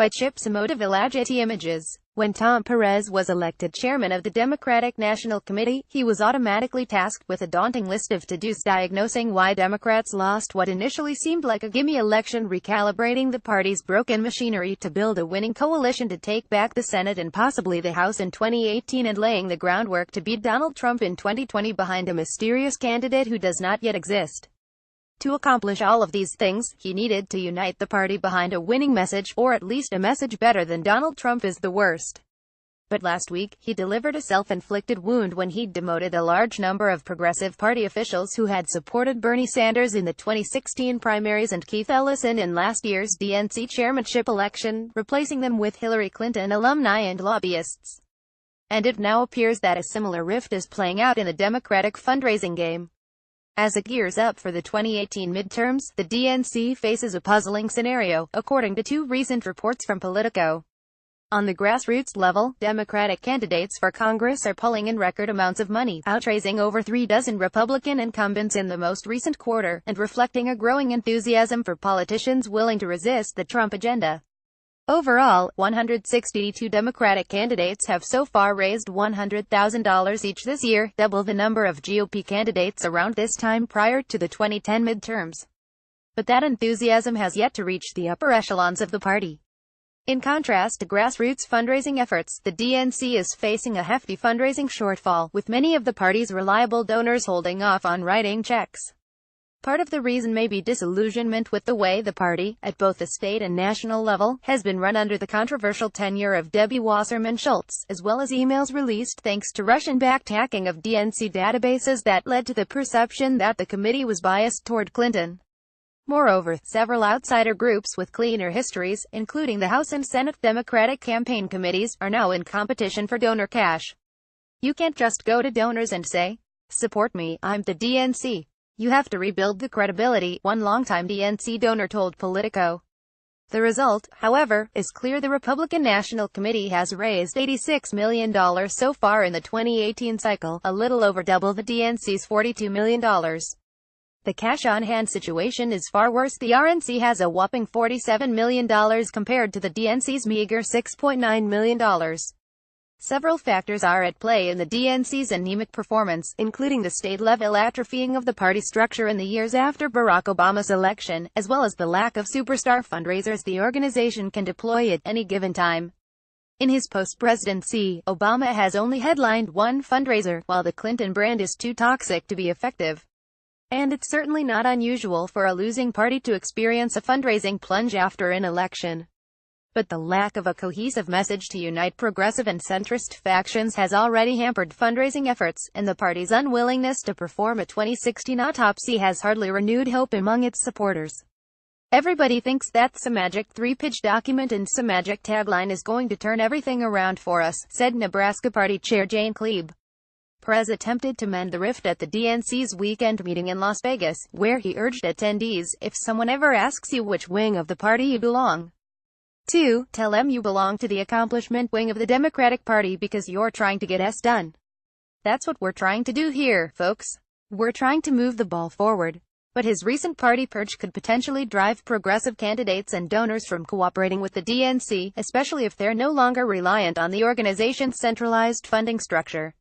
By SomodevillaGetty Images. When Tom Perez was elected chairman of the Democratic National Committee, he was automatically tasked with a daunting list of to-dos, diagnosing why Democrats lost what initially seemed like a gimme election, recalibrating the party's broken machinery to build a winning coalition to take back the Senate and possibly the House in 2018, and laying the groundwork to beat Donald Trump in 2020 behind a mysterious candidate who does not yet exist. To accomplish all of these things, he needed to unite the party behind a winning message, or at least a message better than Donald Trump is the worst. But last week, he delivered a self-inflicted wound when he demoted a large number of Progressive Party officials who had supported Bernie Sanders in the 2016 primaries and Keith Ellison in last year's d.n.c. chairmanship election, replacing them with Hillary Clinton alumni and lobbyists. And it now appears that a similar rift is playing out in the Democratic fundraising game. As it gears up for the 2018 midterms, the d.n.c. faces a puzzling scenario, according to two recent reports from Politico. On the grassroots level, Democratic candidates for Congress are pulling in record amounts of money, outraising over 3 dozen Republican incumbents in the most recent quarter, and reflecting a growing enthusiasm for politicians willing to resist the Trump agenda. Overall, 162 Democratic candidates have so far raised $100,000 each this year, double the number of GOP candidates around this time prior to the 2010 midterms. But that enthusiasm has yet to reach the upper echelons of the party. In contrast to grassroots fundraising efforts, the d.n.c. is facing a hefty fundraising shortfall, with many of the party's reliable donors holding off on writing checks. Part of the reason may be disillusionment with the way the party, at both the state and national level, has been run under the controversial tenure of Debbie Wasserman Schultz, as well as emails released thanks to Russian-backed hacking of d.n.c. databases that led to the perception that the committee was biased toward Clinton. Moreover, several outsider groups with cleaner histories, including the House and Senate Democratic campaign committees, are now in competition for donor cash. You can't just go to donors and say, "Support me, I'm the d.n.c." You have to rebuild the credibility, one longtime d.n.c. donor told Politico. The result, however, is clear. The Republican National Committee has raised $86 million so far in the 2018 cycle, a little over double the d.n.c.'s $42 million. The cash-on-hand situation is far worse. The RNC has a whopping $47 million compared to the d.n.c.'s meager $6.9 million. Several factors are at play in the d.n.c.'s anemic performance, including the state-level atrophying of the party structure in the years after Barack Obama's election, as well as the lack of superstar fundraisers the organization can deploy at any given time. In his post-presidency, Obama has only headlined one fundraiser, while the Clinton brand is too toxic to be effective. And it's certainly not unusual for a losing party to experience a fundraising plunge after an election. But the lack of a cohesive message to unite progressive and centrist factions has already hampered fundraising efforts, and the party's unwillingness to perform a 2016 autopsy has hardly renewed hope among its supporters. Everybody thinks that's a magic 3-page document and some magic tagline is going to turn everything around for us, said Nebraska Party Chair Jane Kleeb. Perez attempted to mend the rift at the d.n.c.'s weekend meeting in Las Vegas, where he urged attendees, if someone ever asks you which wing of the party you belong to, tell them you belong to the accomplishment wing of the Democratic Party because you're trying to get S done. That's what we're trying to do here, folks. We're trying to move the ball forward. But his recent party purge could potentially drive progressive candidates and donors from cooperating with the d.n.c., especially if they're no longer reliant on the organization's centralized funding structure.